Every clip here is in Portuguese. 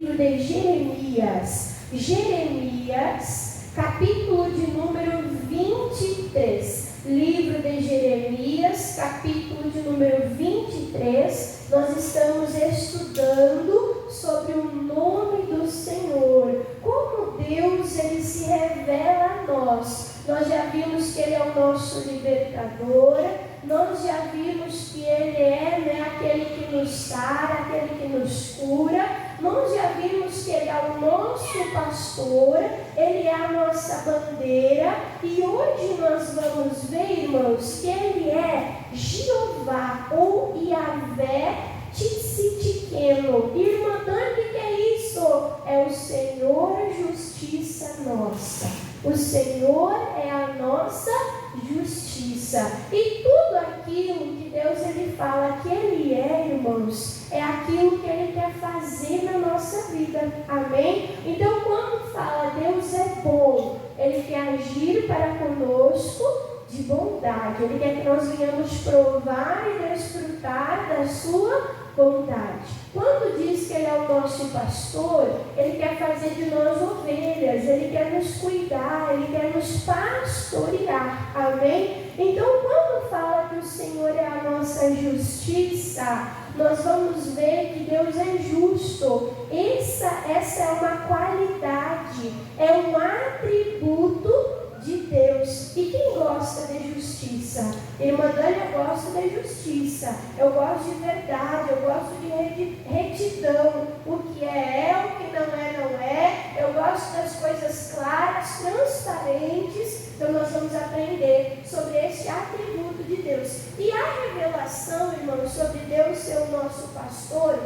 De Jeremias, capítulo de número 23. Livro de Jeremias, capítulo de número 23. Nós estamos estudando sobre o nome do Senhor, como Deus ele se revela a nós. Nós já vimos que Ele é o nosso libertador, nós já vimos que Ele é aquele que nos sara, aquele que nos cura, nós já vimos que Ele é o nosso pastor, Ele é a nossa bandeira, e hoje nós vamos ver, irmãos, que Ele é Jeová ou Yahvé Tzidkenu. Irmã Dani, o que é isso? É o Senhor, justiça nossa. O Senhor é a nossa justiça. E tudo aquilo que Deus ele fala que Ele é, irmãos, é aquilo que Ele quer fazer na nossa vida. Amém? Então, quando fala Deus é bom, Ele quer agir para conosco de bondade. Ele quer que nós venhamos provar e desfrutar da sua bondade. Quando diz que Ele é o nosso pastor, Ele quer fazer de nós ovelhas, Ele quer nos cuidar, Ele quer nos pastorear. Amém? Então, quando fala que o Senhor é a nossa justiça, nós vamos ver que Deus é justo. Essa é uma qualidade, é um atributo de Deus. E quem gosta de justiça? Irmã Dani, eu gosto de justiça, eu gosto de verdade, eu gosto de retidão. O que é, o que não é. Eu gosto das coisas claras, transparentes. Então nós vamos aprender sobre este atributo de Deus. E a revelação, irmãos, sobre Deus ser o nosso pastor,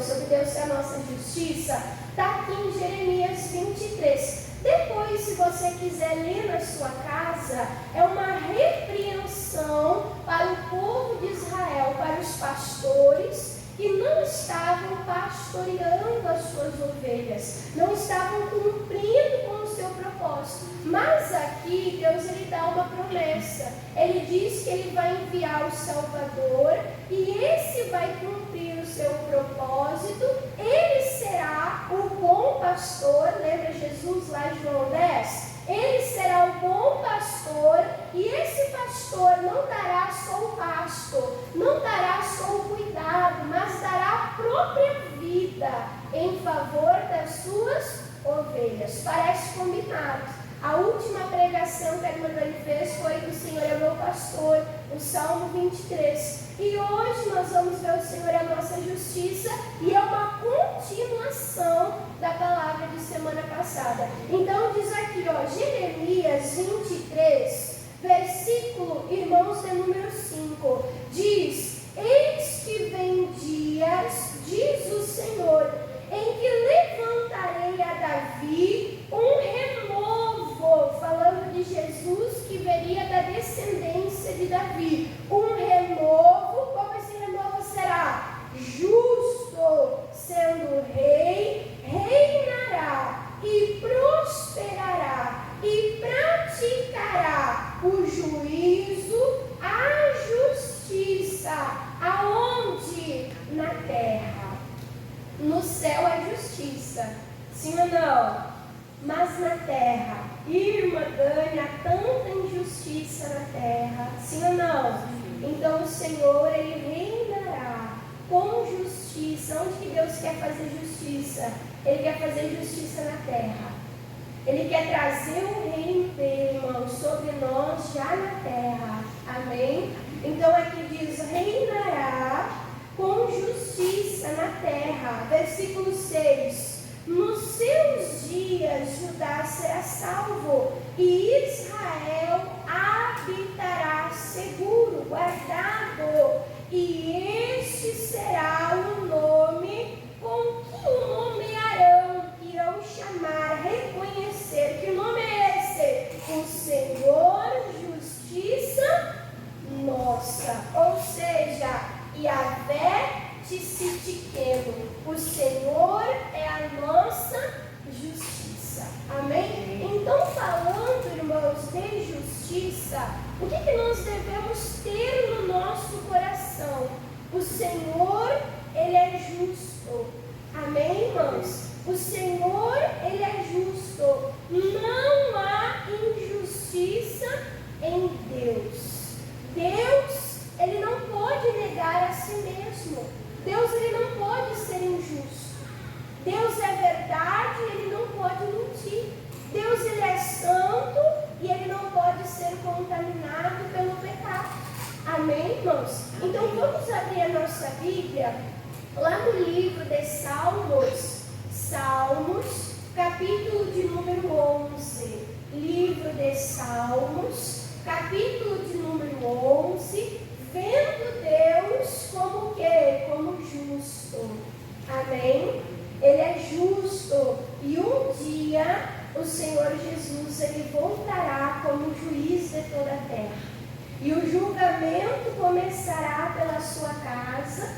sobre Deus ser a nossa justiça, está aqui em Jeremias 23. Depois, se você quiser ler na sua casa, é uma repreensão para o povo de Israel, para os pastores que não estavam pastoreando as suas ovelhas, não estavam cumprindo com o seu propósito. Mas aqui Deus ele dá uma promessa. Ele diz que Ele vai enviar o Salvador e esse vai cumprir o seu propósito. Ele será o bom pastor. Lembra Jesus lá em João 10? Ele será o bom pastor e esse pastor não dará só o pasto, não dará só o cuidado, mas dará a própria vida em favor das suas ovelhas. Parece combinado. A última pregação que a irmã Dani fez foi que o Senhor é o meu pastor, o Salmo 23. E hoje nós vamos ver o Senhor é a nossa justiça e é uma continuação da palavra de semana passada. Então diz aqui, Jeremias 23, versículo, irmãos, de número 5, diz: eis que vem dias, diz o Senhor, em que levantarei a Davi um renovo, falando de Jesus que veria da descendência de Davi, um renovo. Como esse renovo será? Justo, sendo rei, reinará e prosperará e praticará o juízo, a justiça. Aonde? Na terra. No céu é justiça, sim ou não? Mas na terra, irmã Dani, há tanta injustiça na terra, sim ou não? Então o Senhor, Ele reinará com justiça. Onde que Deus quer fazer justiça? Ele quer fazer justiça na terra. Ele quer trazer o reino dele, irmão, sobre nós já na terra. Amém? Então aqui diz, reinará com justiça na terra. Versículo 6. Nos seus dias Judá será salvo e Israel habitará seguro, guardado. E este será o nome com que o nomearão, que irão chamar, reconhecer. Que nome é esse? O Senhor, justiça nossa. Ou seja, Yahvé Tzidkenu. O Senhor é a nossa justiça. Amém? Então, falando, irmãos, irmãos? O Senhor, Ele é justo. Não há injustiça em Deus. Deus, Ele não pode negar a si mesmo. Deus, Ele não pode ser injusto. Deus é verdade, Ele não pode mentir. Deus, Ele é santo e Ele não pode ser contaminado pelo pecado. Amém, irmãos? Então vamos abrir a nossa Bíblia lá no livro de Salmos, capítulo de número 11. Livro de Salmos, capítulo de número 11, vendo Deus como o quê? Como justo. Amém? Ele é justo e um dia o Senhor Jesus, Ele voltará como juiz de toda a terra. E o julgamento começará pela sua casa,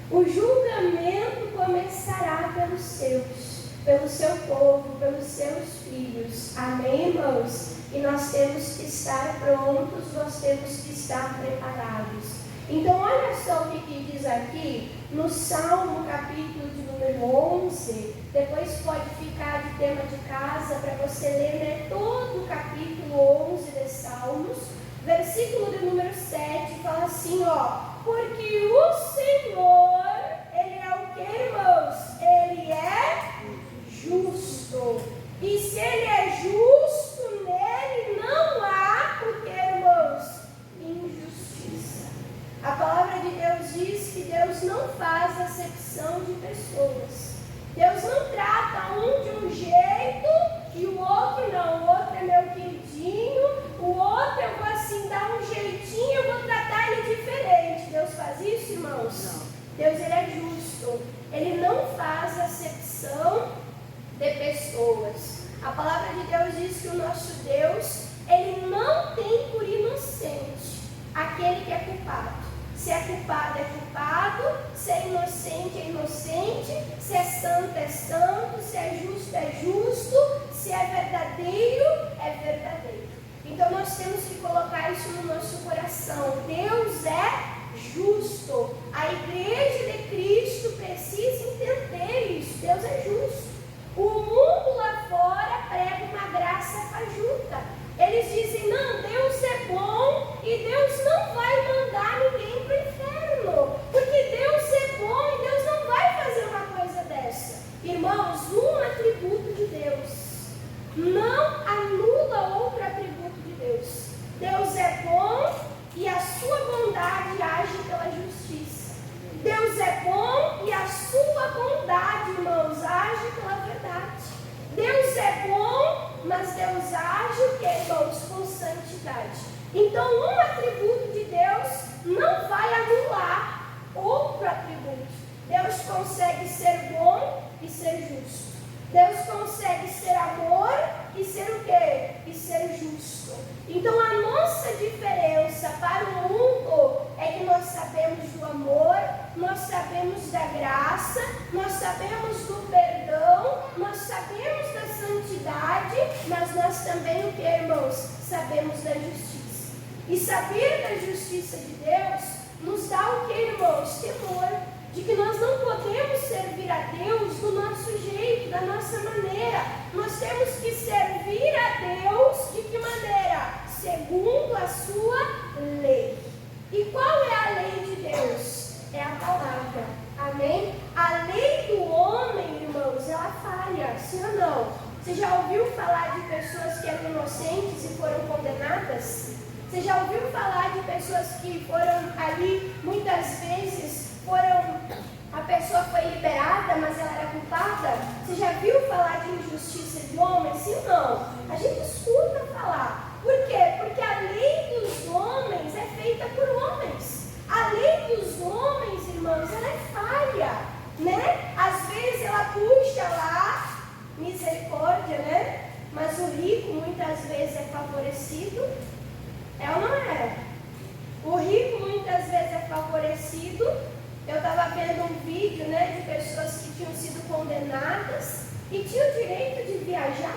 o julgamento começará pelos seus, pelo seu povo, pelos seus filhos. Amém, irmãos? E nós temos que estar prontos, nós temos que estar preparados. Então, olha só o que diz aqui no Salmo, capítulo de número 11. Depois pode ficar de tema de casa para você ler, né, todo o capítulo 11 de Salmos. Versículo de número 7 fala assim, ó: porque o Senhor, Ele é o que, irmãos? Ele é justo. E se Ele é justo, nele não há o que, irmãos? Injustiça. A palavra de Deus diz que Deus não faz acepção de pessoas. Deus não trata um de um jeito e o outro não. O outro é meu queridinho, o outro eu vou assim dar um jeitinho, eu vou tratar ele diferente. Deus faz isso, irmãos? Não. Deus, Ele é justo. Ele não faz acepção de pessoas. A palavra de Deus diz que o nosso Deus, Ele não tem por inocente aquele que é culpado. Se é culpado, é culpado. Se é inocente, se é santo, se é justo, se é verdadeiro, é verdadeiro. Então nós temos que colocar isso no nosso coração. Deus é justo. A igreja de Cristo precisa entender isso. Deus é justo. O mundo lá fora prega uma graça fajuta. Eles dizem, não, Deus é bom e Deus não vai mandar ninguém para o inferno. Porque Deus é bom e Deus não vai fazer uma coisa dessa. Irmãos, um atributo de Deus não anula outro atributo de Deus. Deus é bom e a sua bondade age pela justiça. Deus é bom e a sua bondade, irmãos, age pela verdade. Deus é bom, mas Deus age o que, irmãos? Com santidade. Então, um atributo de Deus não vai anular outro atributo. Deus consegue ser bom e ser justo. Deus consegue ser amor e ser o quê? E ser justo. Então, a nossa diferença para o mundo é que nós sabemos do amor, nós sabemos da graça, nós sabemos do perdão, nós sabemos da santidade, mas nós também o que, irmãos? Sabemos da justiça. E saber da justiça de Deus nos dá o que, irmãos? Temor. De que nós não podemos servir a Deus do nosso jeito, da nossa maneira. Nós temos que servir a Deus de que maneira? Segundo a sua lei. E qual é a lei de Deus? É a palavra. Amém? A lei do homem, irmãos, ela falha, sim ou não? Você já ouviu falar de pessoas que eram inocentes e foram condenadas? Você já ouviu falar de pessoas que foram ali, muitas vezes, a pessoa foi liberada, mas ela era culpada? Você já viu falar de injustiça de homens? Sim ou não? A gente escuta falar. Por quê? Porque a lei dos homens é feita por homens. A lei dos homens, irmãos, ela é falha, né? Às vezes ela puxa lá, misericórdia, né? Mas o rico muitas vezes é favorecido. É ou não é? O rico muitas vezes é favorecido. Eu estava vendo um vídeo, né, de pessoas que tinham sido condenadas e tinham o direito de viajar,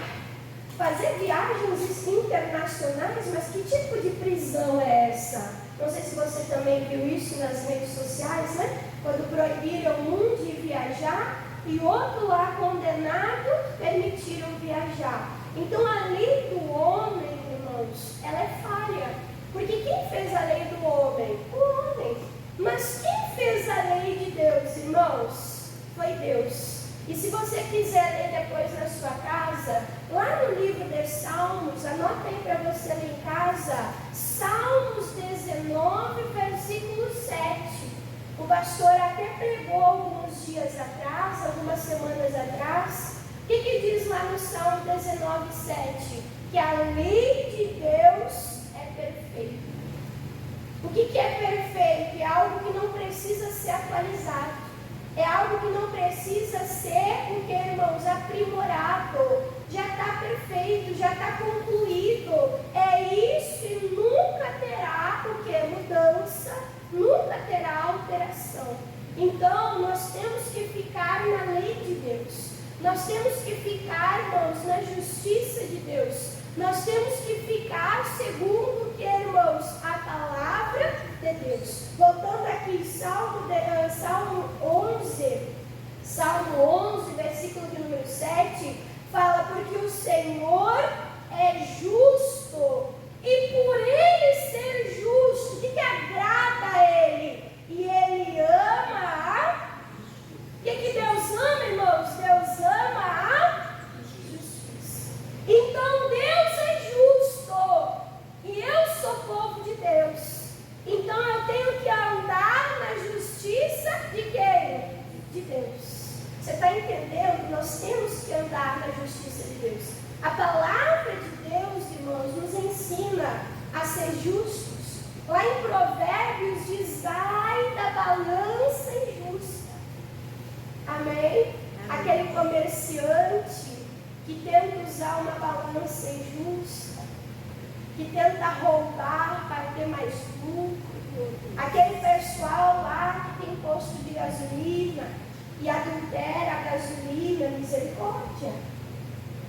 fazer viagens internacionais, mas que tipo de prisão é essa? Não sei se você também viu isso nas redes sociais, né? Quando proibiram um de viajar, e outro lá condenado, permitiram viajar. Então a lei do homem, irmãos, ela é falha. Porque quem fez a lei do homem? O homem. Mas quem fez a lei de Deus, irmãos? Foi Deus. E se você quiser ler depois na sua casa, lá no livro de Salmos, anota aí para você ler em casa, Salmos 19, versículo 7. O pastor até pregou alguns dias atrás, algumas semanas atrás. O que diz lá no Salmo 19, 7? Que a lei de Deus é perfeita. O que é perfeito? É algo que não precisa ser atualizado. É algo que não precisa ser, o que, irmãos, aprimorado. Já está perfeito, já está concluído. É isso e nunca terá o que? Mudança, nunca terá alteração. Então, nós temos que ficar na lei de Deus. Nós temos que ficar, irmãos, na justiça de Deus. Nós temos que ficar segundo o que, irmãos? A palavra de Deus. Voltando aqui, Salmo 11, versículo de número 7, fala: porque o Senhor é justo, e por Ele ser justo, o que agrada a Ele? E Ele ama o que Deus ama, irmãos? Deus ama a justiça. Então Deus é justo, e eu sou povo de Deus. Então eu tenho que andar na justiça de quem? De Deus. Você está entendendo? Nós temos que andar na justiça de Deus. A palavra de Deus, irmãos, nos ensina a ser justos. Lá em Provérbios diz: ai da balança injusta. Amém? Aquele comerciante que tenta usar uma balança injusta, que tenta roubar para ter mais lucro. Aquele pessoal lá que tem posto de gasolina e adultera a gasolina, misericórdia.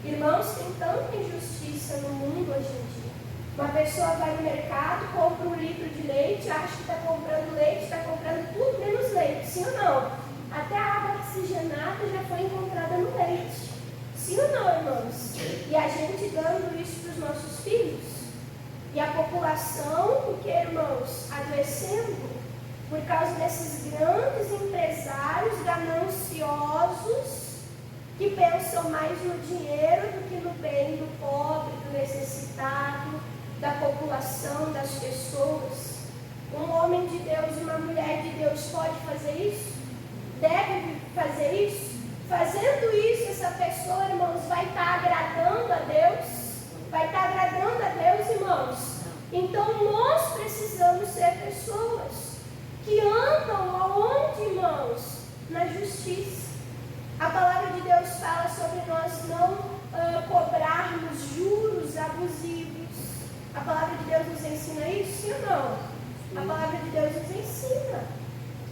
Irmãos, tem tanta injustiça no mundo hoje em dia. Uma pessoa vai no mercado, compra um litro de leite, acha que está comprando leite, está comprando tudo menos leite. Sim ou não? Até a água oxigenada já foi encontrada no leite. Sim ou não, irmãos? E a gente dando isso para os nossos filhos. E a população, porque, irmãos, adoecendo por causa desses grandes empresários gananciosos que pensam mais no dinheiro do que no bem do pobre, do necessitado, da população, das pessoas. Um homem de Deus, uma mulher de Deus pode fazer isso? Deve fazer isso? Fazendo isso, essa pessoa, irmãos, vai estar agradando a Deus? Vai estar agradando a Deus, irmãos? Então nós precisamos ser pessoas que andam aonde, irmãos? Na justiça. A palavra de Deus fala sobre nós não cobrarmos juros abusivos. A palavra de Deus nos ensina isso, sim ou não? A palavra de Deus nos ensina.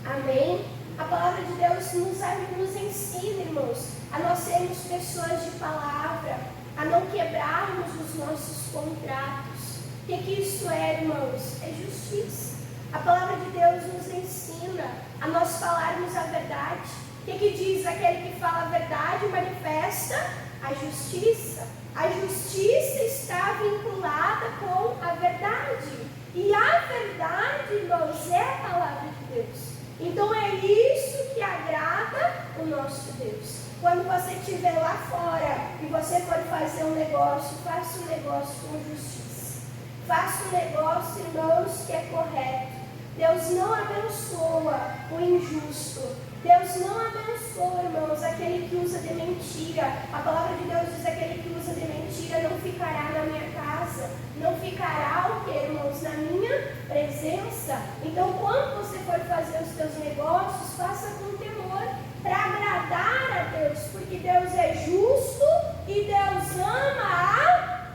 Amém? A palavra de Deus nos ensina, irmãos, a nós sermos pessoas de palavra, a não quebrarmos os nossos contratos. O que isso é, irmãos? É justiça. A palavra de Deus nos ensina a nós falarmos a verdade. O que diz? Aquele que fala a verdade manifesta a justiça. A justiça está vinculada com a verdade. E a verdade, irmãos, é a palavra de Deus. Então é isso que agrada o nosso Deus. Quando você estiver lá fora e você for fazer um negócio, faça um negócio com justiça. Faça um negócio, irmãos, que é correto. Deus não abençoa o injusto. Deus não abençoa, irmãos, aquele que usa de mentira. A palavra de Deus diz: aquele que usa de mentira não ficará na minha casa. Não ficará o que, irmãos? Na minha presença. Então, quando você for fazer os seus negócios, faça com temor, para agradar a Deus. Porque Deus é justo e Deus ama a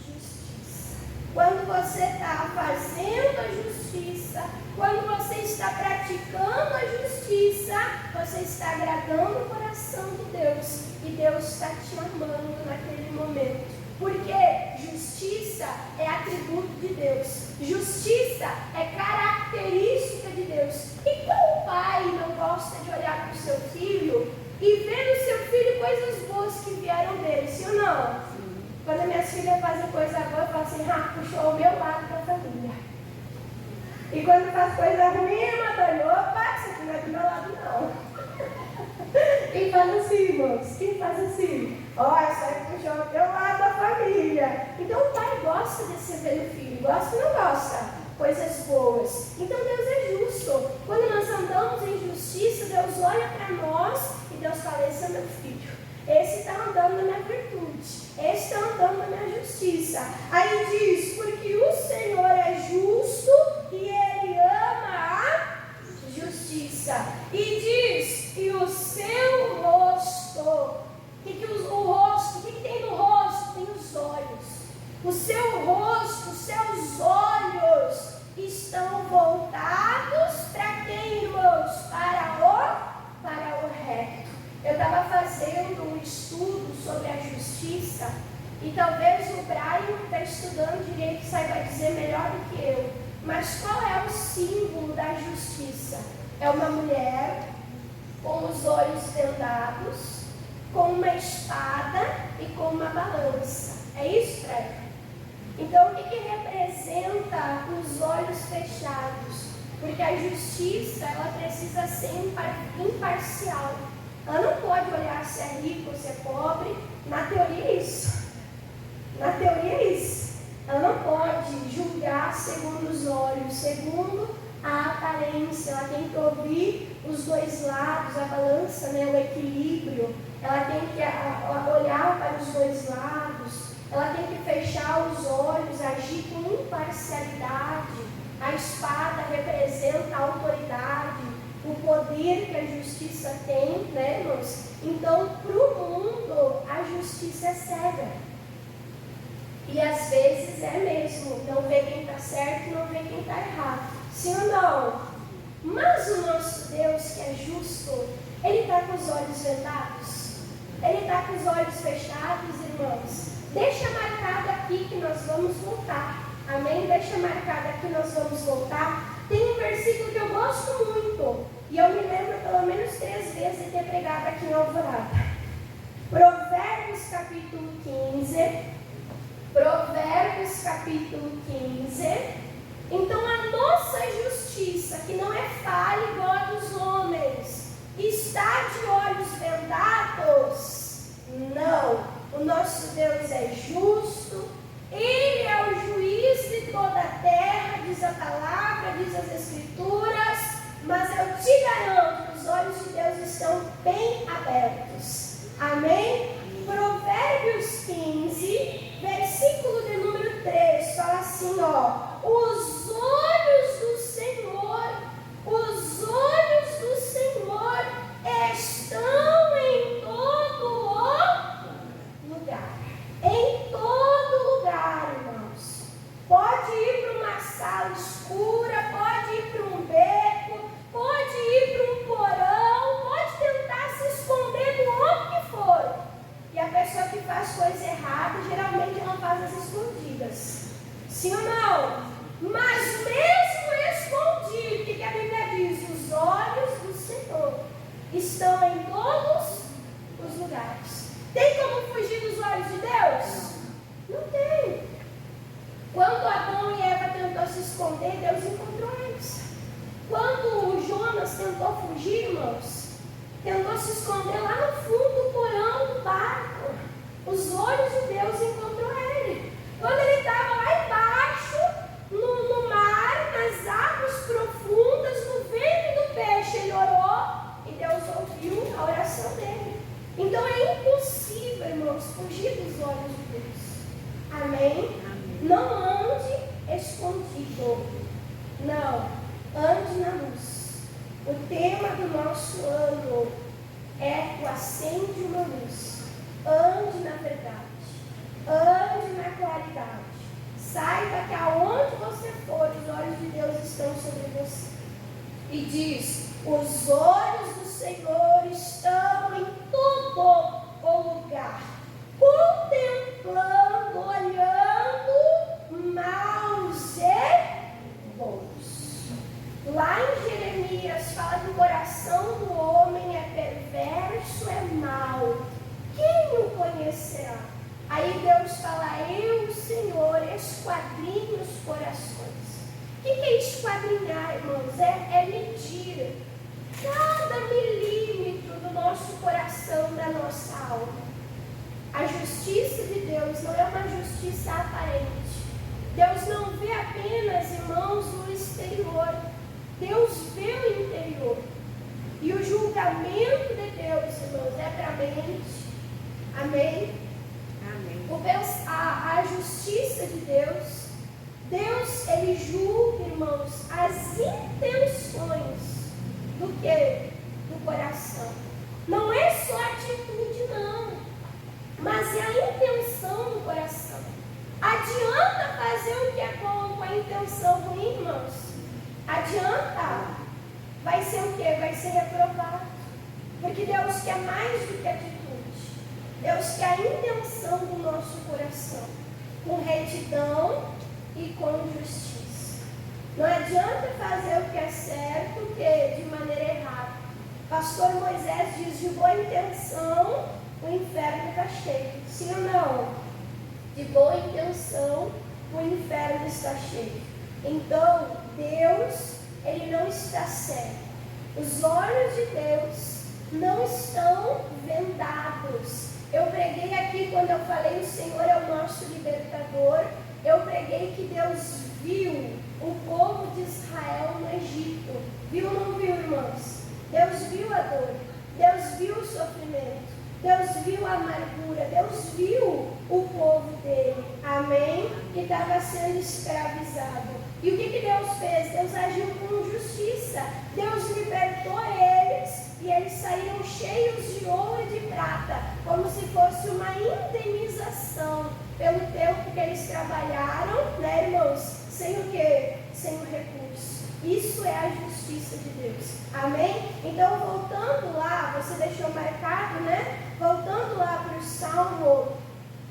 justiça. Quando você está fazendo a justiça, quando você está praticando a justiça, você está agradando o coração de Deus. E Deus está te amando naquele momento. Porque justiça é atributo de Deus. Justiça é característica de Deus. E qual pai não gosta de olhar para o seu filho e ver coisas boas que vieram dele, sim ou não? Quando as minhas filhas fazem coisa boa, eu falo assim, puxou o meu lado da família. E quando faz coisa ruim, Antônio, opa, isso aqui não é do meu lado não. Quem faz assim, irmãos? Quem faz assim? Isso aí puxou o meu lado da família. Então o pai gosta de receber no filho, gosta ou não gosta? Coisas boas. Então Deus é justo. Quando nós andamos em justiça, Deus olha para nós e Deus fala, esse é meu filho. Esse está andando na minha virtude. Esse está andando na minha justiça. Aí diz, porque o Senhor é justo e Ele ama a justiça. E diz, e o seu rosto. O rosto, o que tem no rosto? Tem os olhos. O seu rosto, os seus olhos estão voltados para quem, irmãos? Para o reto. Eu estava fazendo um estudo sobre a justiça e talvez o Brian está estudando direito e saiba dizer melhor do que eu. Mas qual é o símbolo da justiça? É uma mulher com os olhos vendados, com uma espada e com uma balança. É isso, Fred? Então, o que representa os olhos fechados? Porque a justiça, ela precisa ser imparcial. Ela não pode olhar se é rico ou se é pobre. Na teoria é isso. Na teoria é isso. Ela não pode julgar segundo os olhos, segundo a aparência. Ela tem que ouvir os dois lados, a balança, o equilíbrio. Ela tem que olhar para os dois lados. Ela tem que fechar os olhos, agir com imparcialidade. A espada representa a autoridade, o poder que a justiça tem, irmãos? Então, para o mundo, a justiça é cega. E às vezes é mesmo, não vê quem está certo e não vê quem está errado. Sim ou não? Mas o nosso Deus, que é justo, Ele está com os olhos vendados? Ele está com os olhos fechados, irmãos? Deixa marcado aqui que nós vamos voltar. Amém? Deixa marcado aqui que nós vamos voltar. Tem um versículo que eu gosto muito. E eu me lembro pelo menos 3 vezes de ter pregado aqui em Alvorada. Provérbios capítulo 15. Provérbios capítulo 15. Então a nossa justiça, que não é falha igual a dos homens, está de olhos vendados? Não. O nosso Deus é justo. Ele é o juiz de toda a terra, diz a palavra, diz as escrituras. Mas eu te garanto que os olhos de Deus estão bem abertos. Amém? Provérbios 15, versículo de número 3, fala assim, os olhos do Senhor estão em todo o lugar. Em todo lugar, irmãos. Pode ir para uma sala escura, pode ir para um beco, pode ir para um porão, pode tentar se esconder do onde que for. E a pessoa que faz coisa errada, geralmente ela faz as escondidas. Sim ou não? Mas mesmo escondido, o que a Bíblia diz? Os olhos do Senhor estão em todos os lugares. Tem como fugir dos olhos de Deus? Não tem. Quando Adão e Eva tentou se esconder, Deus encontrou eles. Quando Jonas tentou fugir, irmãos, tentou se esconder lá no fundo do porão do barco, os olhos de Deus encontrou ele. Quando ele estava lá embaixo, no mar, nas águas profundas, no ventre do peixe, ele orou e Deus ouviu a oração dele. Então é impossível, irmãos, fugir dos olhos de Deus. Amém? Não ande escondido. Não, ande na luz. O tema do nosso ano é o acende uma luz. Ande na verdade. Ande na claridade. Saiba que aonde você for, os olhos de Deus estão sobre você. E diz, os olhos do Senhor estão em todo o lugar, contemplando, olhando maus e bons. Lá em Jeremias fala que o coração do homem é perverso, é mau. conhecerá. Aí Deus fala, eu, Senhor, esquadrinho os corações. O que é esquadrinhar, irmãos? É medir cada milímetro do nosso coração, da nossa alma. A justiça de Deus não é uma justiça aparente. Deus não vê apenas, irmãos, o exterior. Deus vê o interior. E o julgamento de Deus, irmãos, é para a mente. Amém? Amém. A justiça de Deus, Deus, Ele julga, irmãos, as intenções do quê? Do coração. Não é só a atitude, não. Mas é a intenção do coração. Adianta fazer o que é bom com a intenção ruim, irmãos? Adianta? Vai ser o quê? Vai ser reprovado. Porque Deus quer mais do que atitude. Deus quer a intenção do nosso coração, com retidão e com justiça. Não adianta fazer o que é certo, que de maneira errada. Pastor Moisés diz, de boa intenção, o inferno está cheio. Sim ou não? De boa intenção, o inferno está cheio. Então, Deus, Ele não está cego. Os olhos de Deus não estão vendados. Eu preguei aqui quando eu falei o Senhor é o nosso libertador. Eu preguei que Deus viu o povo de Israel no Egito. Viu ou não viu, irmãos? Deus viu a dor. Deus viu o sofrimento. Deus viu a amargura. Deus viu o povo dele. Amém? Que estava sendo escravizado. E o que Deus fez? Deus agiu com justiça. Deus libertou eles. E eles saíram cheios de ouro e de prata, como se fosse uma indenização pelo tempo que eles trabalharam, né, irmãos? Sem o quê? Sem o recurso. Isso é a justiça de Deus. Amém? Então, voltando lá, você deixou marcado, né? Voltando lá para o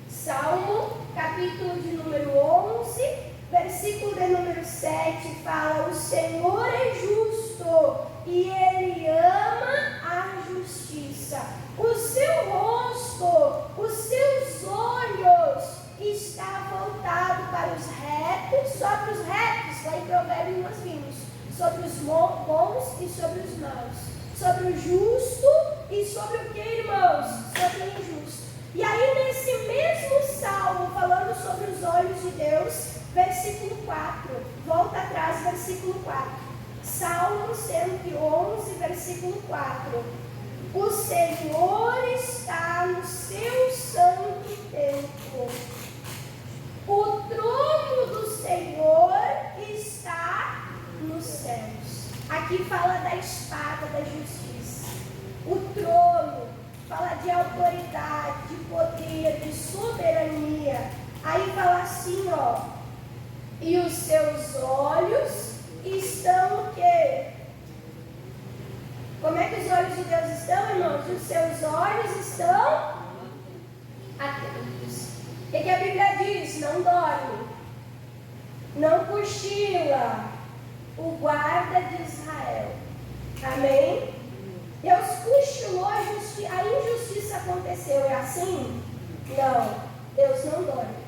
Salmo, capítulo de número 11, versículo de número 7, fala, o Senhor é justo e Ele ama a justiça. O seu rosto, os seus olhos está voltado para os retos, sobre os retos, lá em Provérbios nós vimos, sobre os bons e sobre os maus, sobre o justo e sobre o que, irmãos? Sobre o injusto. E aí nesse mesmo salmo, falando sobre os olhos de Deus, versículo 4, volta atrás, versículo 4. Salmo 111, versículo 4. O Senhor está no seu santo templo. O trono do Senhor está nos céus. Aqui fala da espada da justiça. O trono fala de autoridade, de poder, de soberania. Aí fala assim, ó. E os seus olhos estão o quê? Como é que os olhos de Deus estão, irmãos? Os seus olhos estão atentos. O que a Bíblia diz? Não dorme, não cochila o guarda de Israel. Amém? Deus cochilou, a injustiça aconteceu. É assim? Não, Deus não dorme.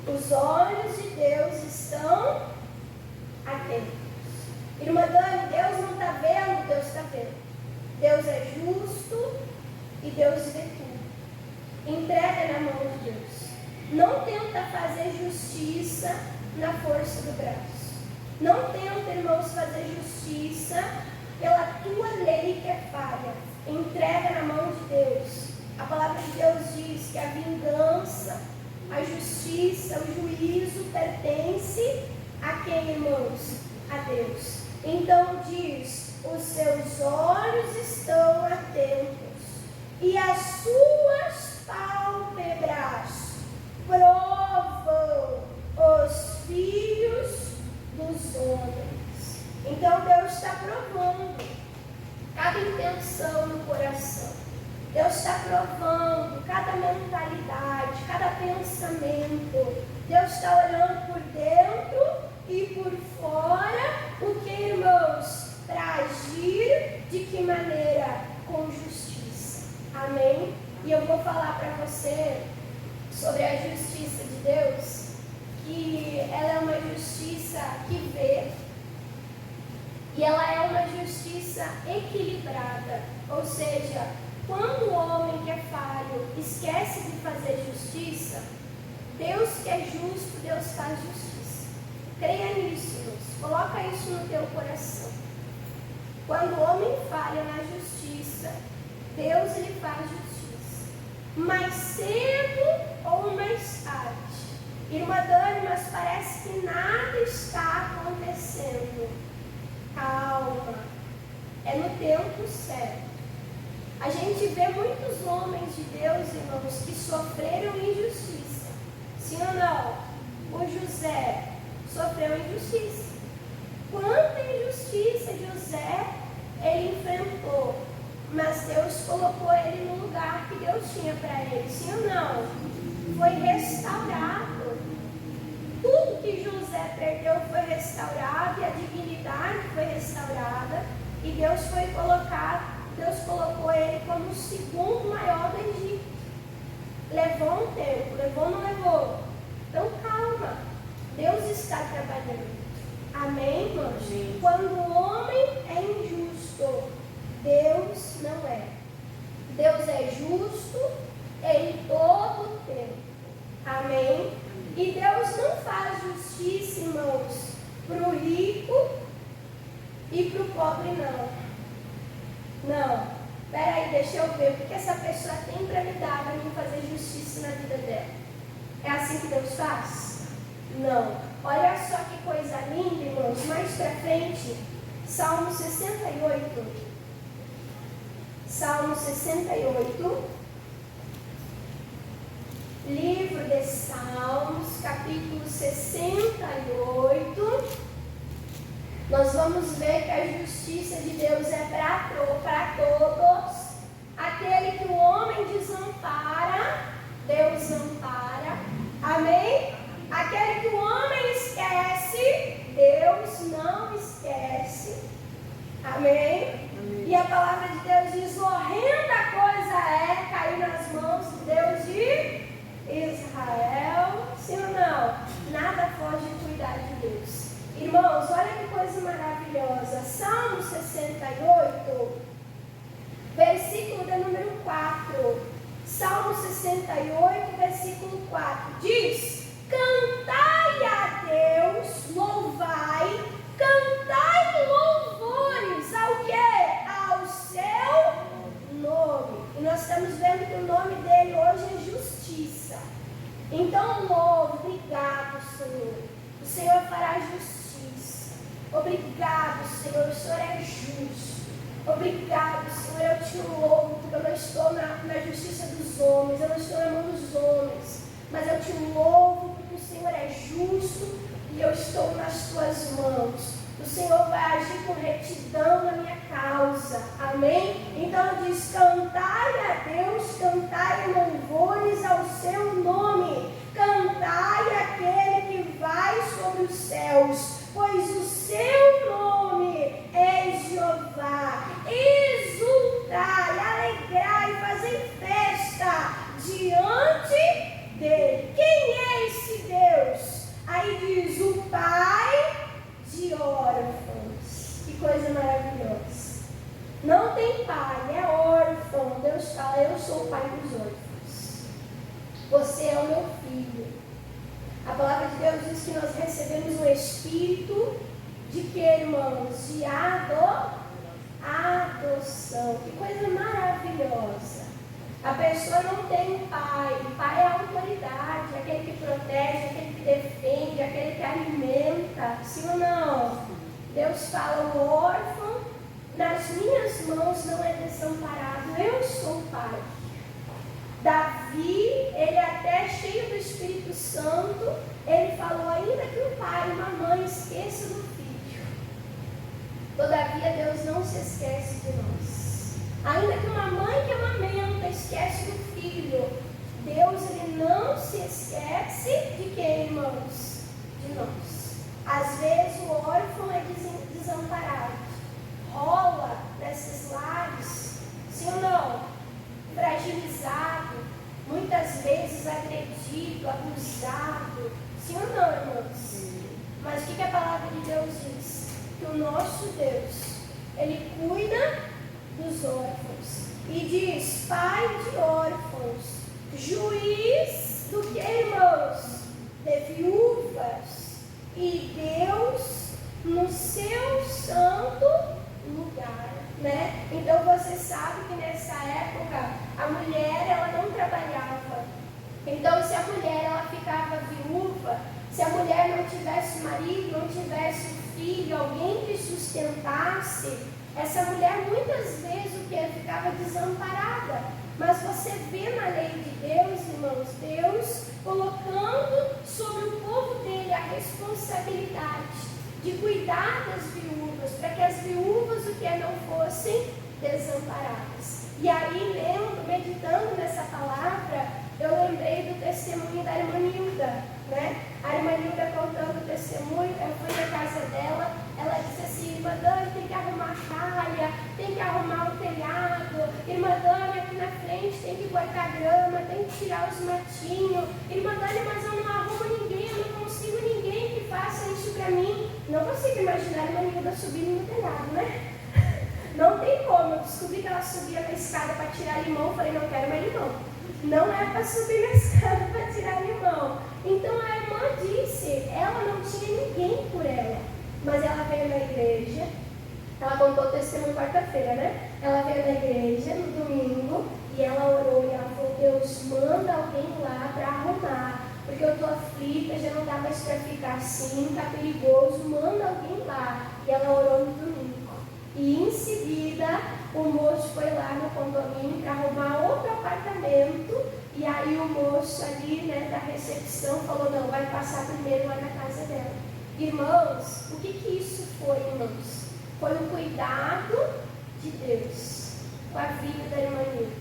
Os olhos de Deus estão atentos. Irmã Dani, Deus não está vendo, Deus está vendo. Deus é justo e Deus vê tudo. Entrega na mão de Deus. Não tenta fazer justiça na força do braço. Não tenta, irmãos, fazer justiça pela tua lei que é falha. Entrega na mão de Deus. A palavra de Deus diz que a vingança, a justiça, o juízo pertence a quem, irmãos? A Deus. Então diz, os seus olhos estão atentos e as suas pálpebras provam os filhos dos homens. Então Deus está provando cada intenção no coração. Deus está provando cada mentalidade, cada pensamento. Deus está olhando por dentro e por fora. O que, irmãos? Para agir de que maneira? Com justiça. Amém? E eu vou falar para você sobre a justiça de Deus, que ela é uma justiça que vê, e ela é uma justiça equilibrada. Ou seja, quando o homem que é falho esquece de fazer justiça, Deus que é justo, Deus faz justiça. Creia nisso, Deus. Coloca isso no teu coração. Quando o homem falha na justiça, Deus ele faz justiça. Mais cedo ou mais tarde. Irmã Dani, mas parece que nada está acontecendo. Calma. É no tempo certo. A gente vê muitos homens de Deus, irmãos, que sofreram injustiça. Sim ou não? O José sofreu injustiça. Quanta injustiça José ele enfrentou, mas Deus colocou ele no lugar que Deus tinha para ele. Sim ou não? Foi restaurado. Tudo que José perdeu foi restaurado, e a dignidade foi restaurada, e Deus colocou ele como o segundo maior do Egito. Levou um tempo, levou ou não levou? Então calma, Deus está trabalhando. Amém, irmãos? Quando o homem é injusto, Deus não é. Deus é justo em todo o tempo. Amém? E Deus não faz justiça, irmãos, para o rico e para o pobre, não. Não. Peraí, deixa eu ver. O que essa pessoa tem para me dar para mim fazer justiça na vida dela? É assim que Deus faz? Não. Olha só que coisa linda, irmãos. Mais para frente, Salmo 68. Salmo 68. Livro de Salmos, capítulo 68. Nós vamos ver que a justiça de Deus é para todos. Aquele que o homem desampara, Deus ampara. Amém? Aquele que o homem esquece, Deus não esquece. Amém? E a palavra de Deus diz: horrenda coisa é cair nas mãos do Deus de Israel. Sim ou não? Nada foge de cuidar de Deus. Irmãos, olha que coisa maravilhosa. Salmo 68, versículo de número 4. Salmo 68, versículo 4. Diz: cantai a Deus, louvai, cantai louvores ao quê? Ao seu nome. E nós estamos vendo que o nome dele hoje é justiça. Então louve, obrigado, Senhor. O Senhor fará justiça. Obrigado, Senhor, o Senhor é justo. Obrigado, Senhor, eu te louvo, porque eu não estou na justiça dos homens, eu não estou na mão dos homens, mas eu te louvo porque o Senhor é justo e eu estou nas tuas mãos. O Senhor vai agir com retidão na minha causa. Amém? Então diz: cantai a Deus, cantai louvores ao seu nome, cantai aquele que vai sobre os céus, pois o seu nome é Jeová. Exultai, alegrai, fazei festa diante dele. Quem é esse Deus? Aí diz: o Pai de órfãos. Que coisa maravilhosa. Não tem pai, é órfão. Deus fala: eu sou o pai dos órfãos. Você é o meu filho. A palavra de Deus diz que nós recebemos o Espírito de que, irmãos? De adoção. Que coisa maravilhosa. A pessoa não tem um pai. O pai é a autoridade, aquele que protege, aquele que defende, aquele que alimenta. Sim ou não? Deus fala: o órfão nas minhas mãos não é desamparado. Eu sou o pai. Davi, ele até cheio do Espírito Santo, ele falou: ainda que o pai e uma mãe esqueça do filho, todavia Deus não se esquece de nós. Ainda que uma mãe que amamenta esquece do filho, Deus ele não se esquece de quem, irmãos? De nós. Às vezes o órfão é desamparado. Rola nesses lares, sim ou não? Fragilizado, vezes agredido, abusado. Sim ou não, irmãos? Mas o que a palavra de Deus diz? Que o nosso Deus, Ele cuida dos órfãos. E diz, pai de órfãos, juiz do que, irmãos? De viúvas. E Deus no seu santo lugar, né? Então você sabe que nessa época a mulher, ela não trabalhava. Então se a mulher, ela ficava viúva, se a mulher não tivesse marido, não tivesse filho, alguém que sustentasse, essa mulher muitas vezes o que? Ficava desamparada. Mas você vê na lei de Deus, irmãos, Deus colocando sobre o povo dele a responsabilidade de cuidar das viúvas, para que as viúvas o que não fossem desamparadas. E aí, lendo, meditando nessa palavra, eu lembrei do testemunho da irmã Nilda, né? A irmã Nilda contando o testemunho, eu fui na casa dela, ela disse assim, irmã Dani, tem que arrumar a calha, tem que arrumar o telhado, irmã Dani, aqui na frente tem que cortar grama, tem que tirar os matinhos, irmã Dani, mas eu não arrumo ninguém, eu não consigo ninguém que faça isso para mim. Não consigo imaginar a irmã Nilda subindo no telhado, né? Não tem como. Eu descobri que ela subia na escada para tirar limão. Falei, não quero mais limão. Não é para subir na escada para tirar limão. Então a irmã disse, ela não tinha ninguém por ela. Mas ela veio na igreja. Ela contou o testemunho quarta-feira, né? Ela veio na igreja no domingo e ela orou e ela falou, Deus, manda alguém lá para arrumar. Porque eu estou aflita, já não dá mais para ficar assim, está perigoso, manda alguém lá. E ela orou no domingo. E em seguida, o moço foi lá no condomínio para arrumar outro apartamento. E aí o moço ali, né, da recepção falou, não, vai passar primeiro lá na casa dela. Irmãos, o que isso foi, irmãos? Foi o cuidado de Deus com a vida da irmã Nilda.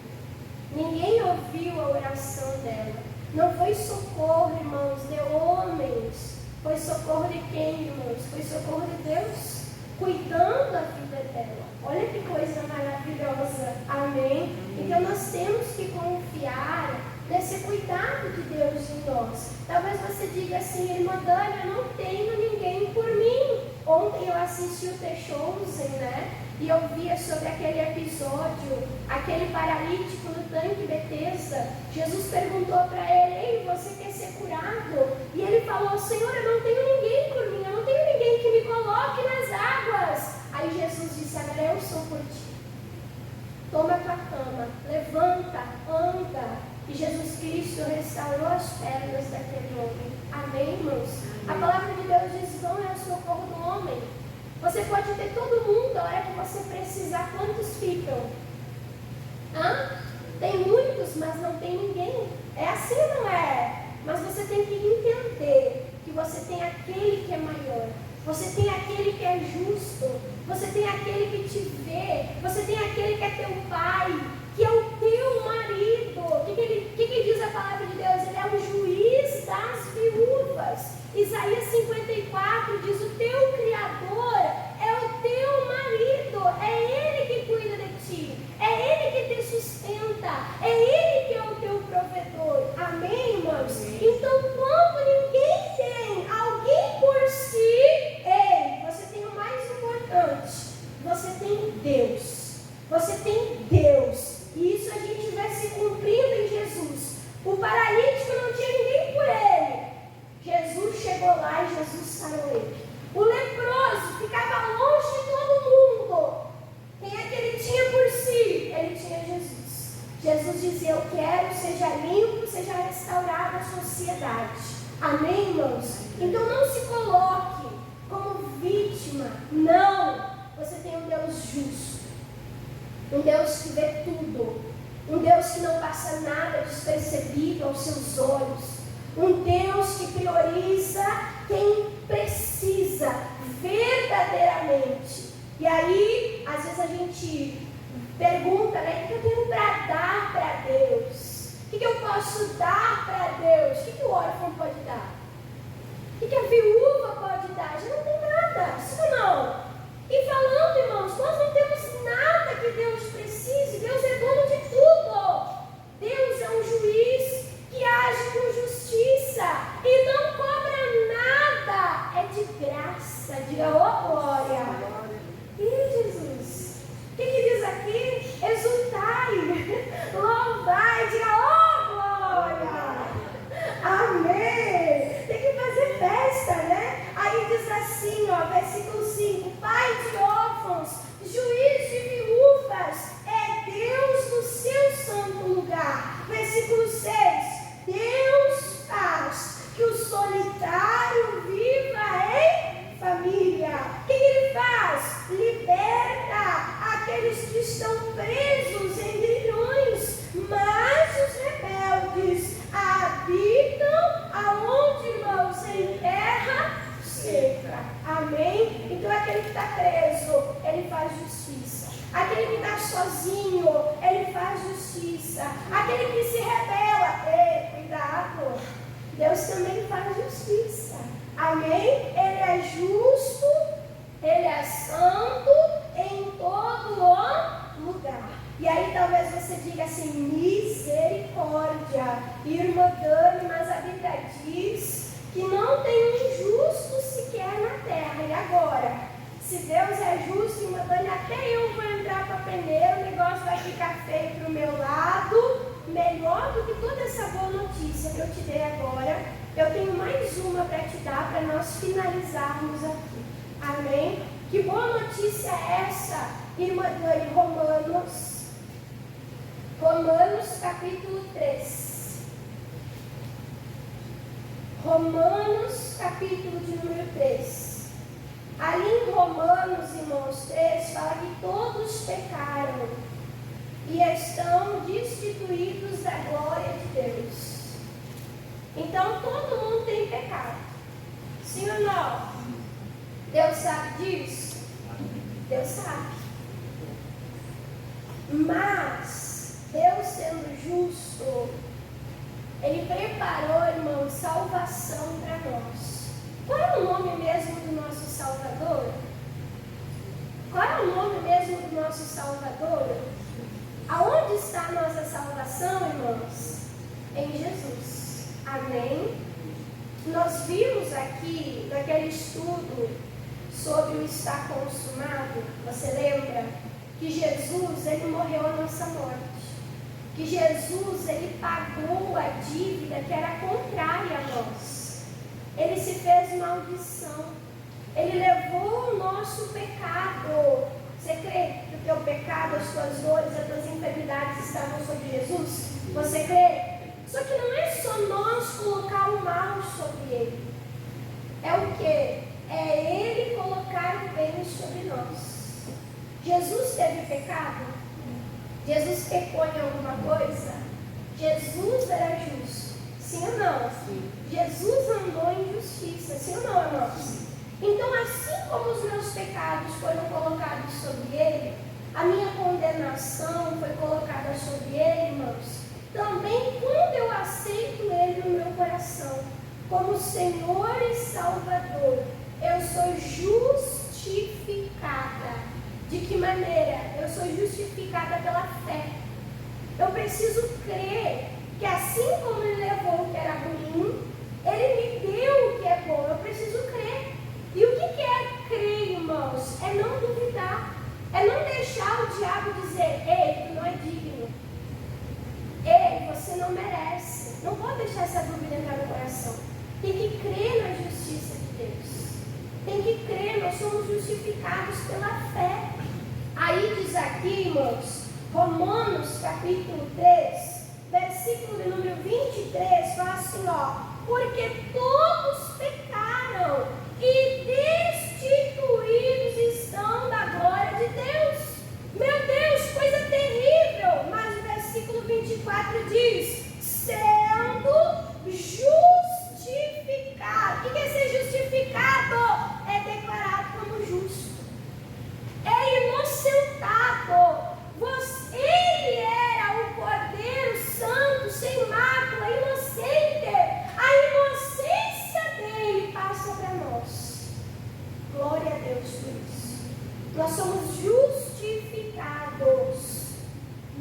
Ninguém ouviu a oração dela. Não foi socorro, irmãos, de homens. Foi socorro de quem, irmãos? Foi socorro de Deus, cuidando da vida dela. Olha que coisa maravilhosa. Amém? Então nós temos que confiar nesse cuidado de Deus em nós. Talvez você diga assim, irmã Dani, eu não tenho ninguém por mim. Ontem eu assisti o The Chosen, né? E eu via sobre aquele episódio, aquele paralítico no tanque Betesda. Jesus perguntou para ele, ei, você quer ser curado? E ele falou, Senhor, eu não tenho ninguém por mim, eu não tenho ninguém que me coloque nas águas. Aí Jesus disse, agora eu sou por ti. Toma a tua cama, levanta, anda. E Jesus Cristo restaurou as pernas daquele homem. Amém, irmãos? A palavra de Deus diz, vão é o socorro do homem. Você pode ter todo mundo, a hora que você precisar, quantos ficam? Tem muitos, mas não tem ninguém. É assim ou não é? Mas você tem que entender que você tem aquele que é maior. Você tem aquele que é justo. Você tem aquele que te vê. Você tem aquele que é teu pai, que é o teu marido. O que diz a palavra de Deus? Ele é o juiz das viúvas. Isaías 54 diz, o teu Criador é o teu marido, é Ele que cuida de ti, é Ele que te sustenta, é Ele que é o teu provedor. Amém, irmãos? Então, quando ninguém tem alguém por si, ei, você tem o mais importante, você tem Deus. Você tem Deus. E isso a gente vai se cumprindo em Jesus. O paralítico não tinha ninguém por ele. Jesus chegou lá e Jesus sarou ele. O leproso ficava longe de todo mundo. Quem é que ele tinha por si? Ele tinha Jesus. Jesus dizia, eu quero, seja limpo, seja restaurada a sociedade. Amém, irmãos? Então não se coloque como vítima. Não. Você tem um Deus justo. Um Deus que vê tudo. Um Deus que não passa nada despercebido aos seus olhos. Um Deus que prioriza quem precisa verdadeiramente. E aí, às vezes a gente pergunta, né? O que eu tenho para dar para Deus? O que eu posso dar para Deus? O que o órfão pode dar? O que a viúva pode dar? Já não tem nada, sim ou não? E falando, irmãos, nós não temos nada que Deus precise. Deus é dono de tudo. Deus é um juiz que age irmã Dani, mas a Bíblia diz que não tem um justo sequer na terra. E agora? Se Deus é justo, irmã Dani, até eu vou entrar para a peneira, o negócio vai ficar feio para o meu lado. Melhor do que toda essa boa notícia que eu te dei agora, eu tenho mais uma para te dar para nós finalizarmos aqui. Amém? Que boa notícia é essa, irmã Dani? Romanos capítulo 3. Romanos capítulo de número 3. Ali em Romanos, irmãos, 3, fala que todos pecaram e estão destituídos da glória de Deus. Então todo mundo tem pecado. Sim ou não? Deus sabe disso? Deus sabe. Mas Deus sendo justo, Ele preparou, irmão, salvação para nós. Qual é o nome mesmo do nosso Salvador? Qual é o nome mesmo do nosso Salvador? Aonde está a nossa salvação, irmãos? Em Jesus. Amém? Nós vimos aqui, naquele estudo sobre o estar consumado, você lembra? Que Jesus, Ele morreu a nossa morte. Que Jesus, Ele pagou a dívida que era contrária a nós. Ele se fez maldição. Ele levou o nosso pecado. Você crê que o teu pecado, as tuas dores, as tuas enfermidades estavam sobre Jesus? Você crê? Só que não é só nós colocar o mal sobre Ele. É o quê? É Ele colocar o bem sobre nós. Jesus teve pecado? Jesus pecou em alguma coisa? Jesus era justo. Sim ou não? Sim. Jesus andou em justiça. Sim ou não, irmãos? Então, assim como os meus pecados foram colocados sobre Ele, a minha condenação foi colocada sobre Ele, irmãos. Também quando eu aceito Ele no meu coração, como Senhor e Salvador, eu sou justificada. De que maneira? Eu sou justificada pela fé. Eu preciso crer que assim como Ele levou o que era ruim, Ele me deu o que é bom. Eu preciso crer. E o que é crer, irmãos? É não duvidar. É não deixar o diabo dizer: ei, tu não é digno. Ei, você não merece. Não pode deixar essa dúvida entrar no coração. Tem que crer na justiça de Deus. Tem que crer, nós somos justificados pela fé. Aí diz aqui, irmãos, Romanos capítulo 3, versículo de número 23, fala assim, porque todos pecaram e destituídos estão da glória de Deus. Meu Deus, coisa terrível. Mas o versículo 24 diz, sendo justificado. O que é ser justificado? É declarado como justo. É inocentado. Ele era o Cordeiro Santo, sem mácula, inocente. A inocência dele passa para nós. Glória a Deus por isso. Nós somos justificados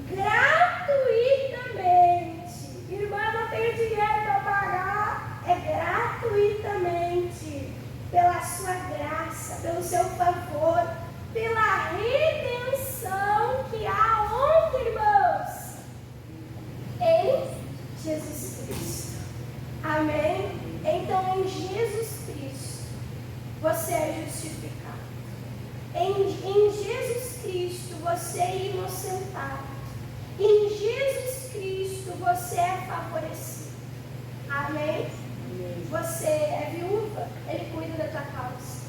gratuitamente. Irmã, não tenho dinheiro para pagar. É gratuitamente. Pela sua graça, pelo seu favor, pela redenção que há onde, irmãos? Em Jesus Cristo. Amém? Então, em Jesus Cristo, você é justificado. Em Jesus Cristo, você é inocentado. Em Jesus Cristo, você é favorecido. Amém? Você é viúva, Ele cuida da tua causa.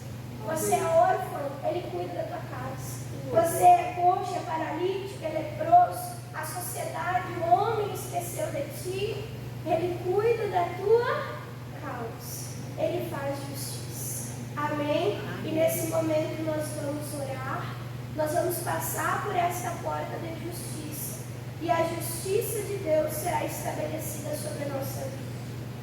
Você é órfão, Ele cuida da tua casa. Você é coxo, é paralítico, é leproso. A sociedade, o homem esqueceu de ti. Ele cuida da tua causa. Ele faz justiça. Amém? E nesse momento nós vamos orar. Nós vamos passar por essa porta de justiça. E a justiça de Deus será estabelecida sobre a nossa vida.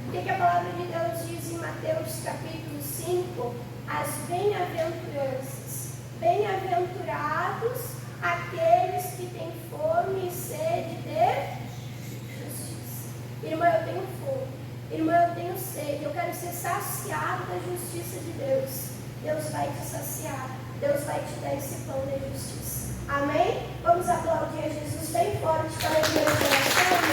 O que a palavra de Deus diz em Mateus capítulo 5? As bem-aventuranças. Bem-aventurados aqueles que têm fome e sede de justiça. Irmã, eu tenho fome. Irmã, eu tenho sede. Eu quero ser saciado da justiça de Deus. Deus vai te saciar. Deus vai te dar esse pão da justiça. Amém? Vamos aplaudir a Jesus bem forte para a igreja.